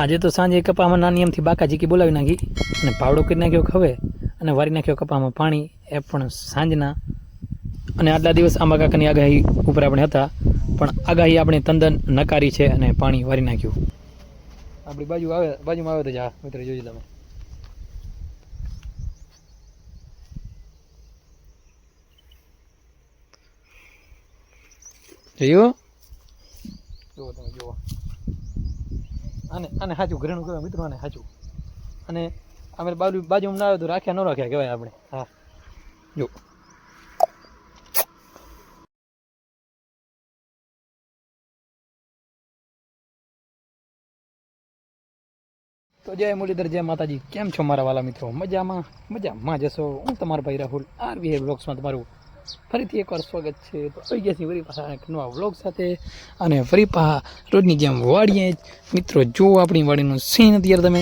આજે તો સાંજે કપામાં નાની એમથી બાકાજીકી બોલાવી નાખી અને પાવડો કરી નાખ્યો ખવે અને વારી નાખ્યો કપામાં પાણી, એ પણ સાંજના. અને આટલા દિવસ આંબા કાકાની આગાહી ઉપર આપણે હતા, પણ આગાહી આપણે તંદન નકારી છે અને પાણી વારી નાખ્યું. આપણી બાજુમાં આવે તો જા મિત્રો, જોઈ તમે. જોયું? જુઓ તમે, જુઓ. આને સાચું ઘરેણું કહેવાય મિત્રો, આને સાચું. અને અમે બાજુમાં ના આવે તો રાખ્યા ન રાખ્યા કહેવાય આપણે. હા જો તો જય મુરલીધર, જય માતાજી. કેમ છો મારા વાલા મિત્રો? મજામાં જશો. હું તમારો ભાઈ રાહુલ RVA વ્લોગ્સમાં તમારું ફરીથી એકવાર સ્વાગત છે. તો આવી ગયા છીએ ફરી પાછા એક નવા વ્લોગ સાથે, અને ફરી પાછા રોજની જેમ વાડીએ જ મિત્રો. જો આપણી વાડીનું સીન અત્યારે તમે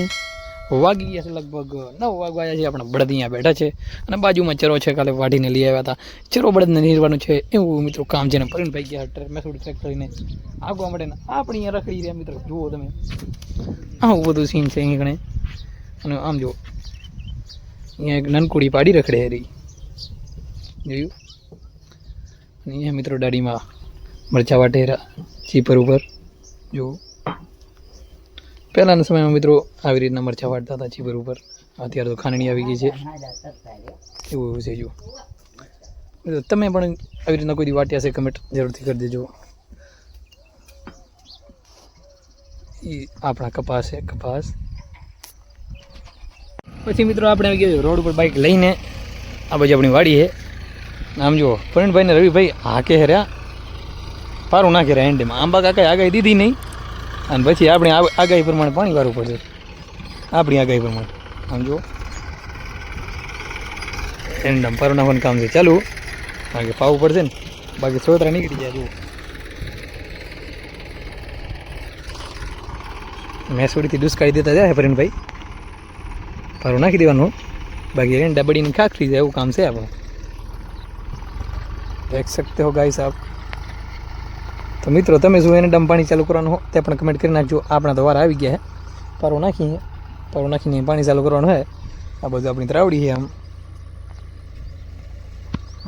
વાગી ગયા છે, લગભગ 9 વાગવા આવ્યા છે. આપણા બળદ અહીંયા બેઠા છે અને બાજુમાં ચરો છે, કાલે વાઢીને લઈ આવ્યા હતા. ચરો બળદને નીરવાનું છે એવું મિત્રો કામ છે ને. પ્રવીણભાઈ ગયા મેસોડ ટ્રેક કરીને આગવા માટે આપણે અહીંયા રખડી રહ્યા મિત્રો. જુઓ તમે, આવું બધું સીન છે અહીં ગણે. અને આમ જુઓ, અહીંયા એક નનકુડી પાડી રખડે રહી, જોયું? અને અહીંયા મિત્રો દાડીમાં મરચા વાટેરા ચીપર ઉપર. જો પહેલાંના સમયમાં મિત્રો આવી રીતના મરચાં વાટતા હતા ચીપર ઉપર. અત્યારે તો ખાંડણી આવી ગઈ છે, એવું છે. જો તમે પણ આવી રીતના કોઈ વાટ્યા છે, કમેન્ટ જરૂરથી કરી દેજો. એ આપણા કપાસ છે, કપાસ. પછી મિત્રો આપણે આવી ગયા રોડ ઉપર બાઇક લઈને. આ બાજુ આપણી વાડી છે. આમ જુઓ, પ્રવીણભાઈ ને રવિભાઈ હાકે હેર્યા, પારું નાખી રહ્યા એન્ડમાં. આંબા કાકાએ આગાહી દીધી નહીં, અને પછી આપણે આગાહી પ્રમાણે પાણી વારવું પડશે. આપણી આગાહી પ્રમાણે આમ જુઓ, એન્ડમ પારું નાખવાનું કામ છે ચાલુ, કારણ કે પાવું પડશે ને, બાકી સોતરા નીકળી જાય. જુઓ, મેસોડીથી દુષ્કાળી દેતા જાય પ્રવીણભાઈ, પારું નાખી દેવાનું, બાકી એંડા બળીને ખાખરી જાય એવું કામ છે આપણું. દેખ શકતે હો ગાઈસ આપ. તો મિત્રો તમે શું એને ડમ પાણી ચાલુ કરવાનું હો તે પણ કમેન્ટ કરી નાખજો. આપણા તો વાર આવી ગયા છે. પારો નાખીને પાણી ચાલુ કરવાનું હોય. આ બધું આપણી ત્રાવડી છે. આમ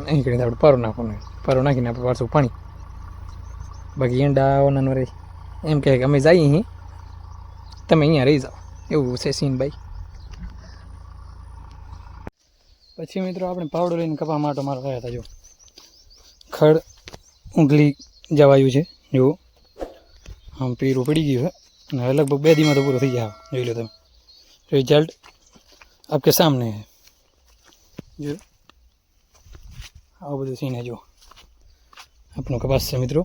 અહીં કરીને આપણે પારો નાખવાનું, પારો નાખીને આપણે પાછું પાણી. બાકી એંડા આવવાના રહે એમ કહે કે અમે જઈએ અહીં, તમે અહીંયા રહી જાઓ, એવું છે સીન ભાઈ. પછી મિત્રો આપણે પાવડો લઈને કપા માટો મારો રહ્યા હતા. જો ખડ ઊંઘલી જવાયું છે, જો આમ પીરું પડી ગયું છે અને હવે લગભગ 2 દીમાં તો પૂરો થઈ જાય. જોઈ લો તમે, રિઝલ્ટ આપકે સામને હે. જો આવું બધું સીન હે. જો આપણો કપાસ છે મિત્રો.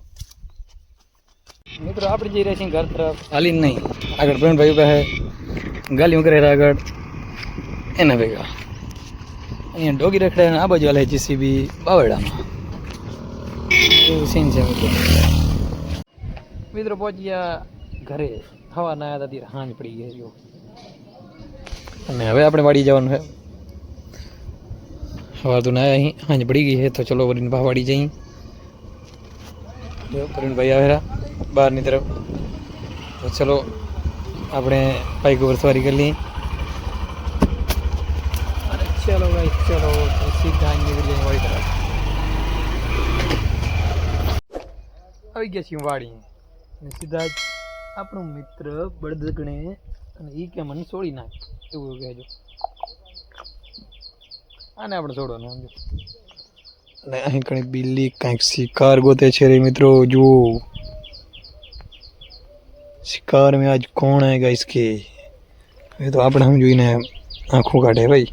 આપણે જઈ રહ્યા છીએ ઘર તરફ, હાલીને નહીં. આગળ પ્રવીણભાઈ પાસે ગાલીઓ કરે આગળ એના ભેગા. અહીંયા ડોગી રખડે, આ બાજુ હાલે JCB બાવડામાં. એવું સીન છે મિત્રો. પહોંચી ગયા ઘરે. હવા ના આવ્યા ત્યારે હાંજ પડી ગઈ. જો અને હવે આપણે વાડી જવાનું છે. હવા તો ના આવ્યા, અહીં હાંજ પડી ગઈ છે. તો ચલો વરીને ભાવ વાડી જઈ. જો પ્રવીણભાઈ આવેલા બહારની તરફ. તો ચલો આપણે બાઈક ઉપર સવારી કરી લઈએ. ચલો ભાઈ, ચલો સીધા નીકળી જઈએ વાડી તરફ. આવી ગયા છીએ વાડી અને સીધા જ આપણો મિત્ર બળદગણે, અને એ કે મને છોડી નાખ એવું કહેજો. આને આપણે છોડવાનું સમજો. અને અહીં કણી બિલ્લી કાંઈક શિકાર ગોતે છે રે મિત્રો. જુઓ, शिकार में आज कौन आएगा इसके? ये तो આપણે हम જોઈને આંખો કાઢે ભાઈ.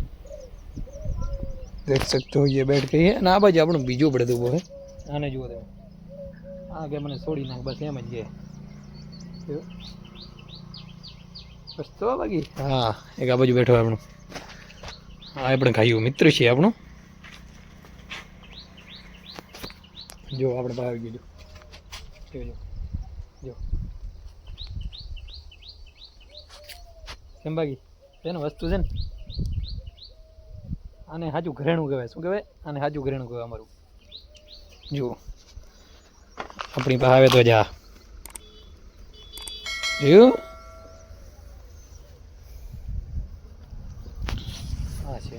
દેખ सकते हो ये बैठ गई है. અને આ બાજુ આપણું બીજું બળદ ઊભો છે. આને જુઓ તમે, આ કે મને છોડી નાખ, બસ એમ જ છે. બસ તો બાકી હા, એક આ બાજુ બેઠો આપણું. હા, એ પણ ખાયું મિત્ર છે આપણું. જો આપણે બહાર આવી ગયું. જો કેમ બાકી છે ને વસ્તુ છે ને. આને સાચું ઘરેણું કહેવાય. શું કહેવાય આને? સાચું ઘરેણું કહેવાય અમારું. જુઓ આપણી પાસે આવે તો જા. જોયું?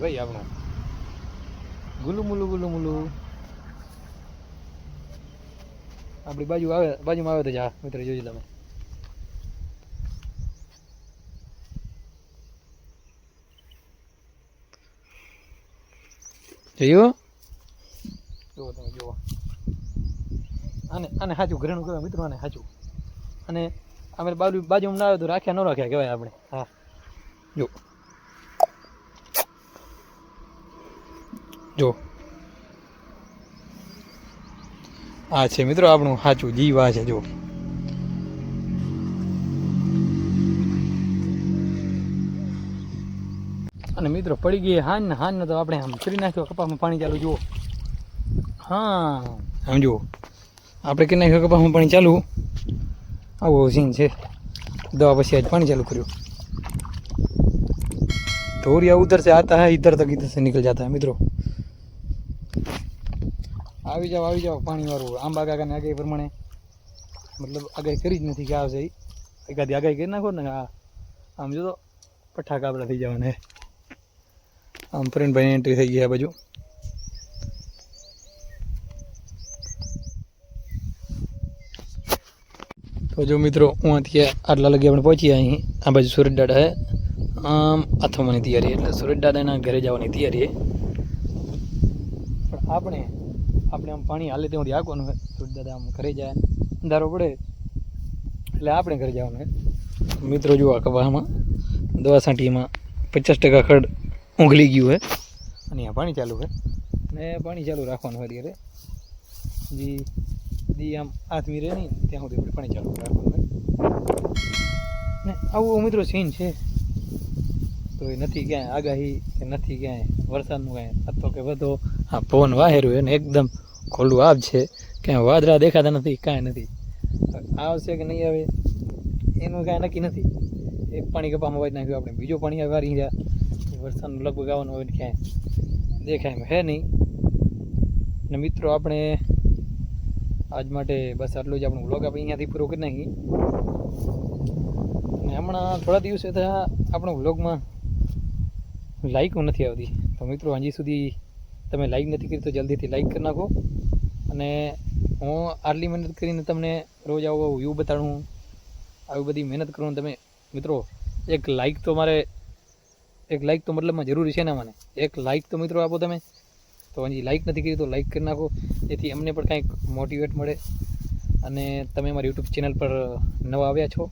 ભાઈ આપણું ગુલુમુલું ગુલુમુલું આપણી બાજુમાં આવે તો જા મિત્રો જોજો તમે. જોયું જુઓ તમે જુઓ આને સાચું ઘરેણું કહેવાય મિત્રો, આને સાચું. અને અમે બાજુમાં ના આવે તો રાખ્યા ન રાખ્યા કહેવાય આપણે. હા જો જો આ છે મિત્રો આપણું સાચું જીવ, આ છે જો. અને મિત્રો પડી ગઈ હાન તો આપણે આમ કરી નાખ્યો કપાસમાં પાણી ચાલુ જુઓ. હા આમ જુઓ આપણે કરી નાખ્યો કપાસમાં પાણી ચાલુ. આવો સીન છે. દવા પછી આજ પાણી ચાલુ કર્યું. ધોરિયા ઉધર से आता है इधर तक इधर से निकल जाता है મિત્રો. આવી જાઓ પાણી વાળું. આંબા કાકાને આગાહી પ્રમાણે મતલબ આગાહી કરી જ નથી કે આવશે. એકાદી આગાહી કરી નાખો ને આમ જો તો પઠ્ઠા કાપડા થઈ જવાના. આમ પ્રવીણભાઈ એન્ટ્રી થઈ ગઈ આ બાજુ. તો જો મિત્રો હું અત્યારે આટલા લગી આપણે પહોંચી અહીં. આ બાજુ સુરત દાડા હે આમ આથમવાની તૈયારી, એટલે સુરત દાદાના ઘરે જવાની તૈયારી. પણ આપણે આમ પાણી હાલે ત્યાં સુધી આગવાનું હોય. સુરત દાદા આમ ઘરે જાય અંધારો પડે એટલે આપણે ઘરે જવાનું હોય. મિત્રો જુઓ આ કપાસમાં દવા છાંટીમાં 50% ખડ ઊંઘલી ગયું હોય અને અહીંયા પાણી ચાલુ હોય ને પાણી ચાલુ રાખવાનું હોય ત્યારે જી આમ આથમી રહે નહીં ત્યાં સુધી આપણે પાણી ચાલુ રાખવાનું હોય. ને આવું મિત્રો સીન છે. તો એ નથી ક્યાંય આગાહી કે નથી ક્યાંય વરસાદનું કાંઈ હતો કે વધો. હા પવન વાહેરું હોય ને એકદમ ખોલું આબ છે, ક્યાંય વાદળા દેખાતા નથી, કાંઈ નથી. આવશે કે નહીં આવે એનું કાંઈ નક્કી નથી. એક પાણી કપામાં વાળી નાખ્યું આપણે, બીજો પાણી વારી ગયા. વરસાદનું લગભગ આવવાનું હોય ને ક્યાંય દેખાય હે નહીં. ને મિત્રો આપણે આજ માટે બસ આટલું જ આપણું વ્લોગ આપણે અહીંયાથી પૂરો કરી નાખી. અને હમણાં થોડા દિવસે થયા આપણું વ્લોગમાં લાઈકો નથી આવતી. તો મિત્રો હજી સુધી તમે લાઈક નથી કરી તો જલ્દીથી લાઈક કરી નાખો. અને હું આટલી મહેનત કરીને તમને રોજ આવો વ્યૂ બતાડું, આવી બધી મહેનત કરું તમે મિત્રો. એક લાઈક તો મતલબમાં જરૂરી છે ને મને. એક લાઈક તો મિત્રો આપો તમે. તો હજી લાઈક નથી કરી તો લાઈક કરી નાખો, જેથી અમને પણ કંઈક મોટિવેટ મળે. અને તમે મારી યુટ્યુબ ચેનલ પર નવા આવ્યા છો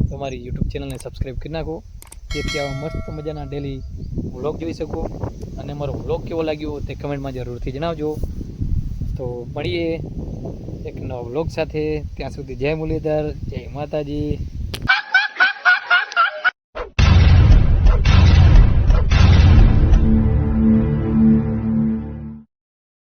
તો મારી યુટ્યુબ ચેનલને સબસ્ક્રાઈબ કરી નાખો, જેથી આવા મસ્ત મજાના ડેલી વ્લોગ જોઈ શકો. અને મારો વ્લોગ કેવો લાગ્યો તે કમેન્ટમાં જરૂરથી જણાવજો. તો મળીએ એક નવા વ્લોગ સાથે. ત્યાં સુધી જય મુરલીધર, જય માતાજી.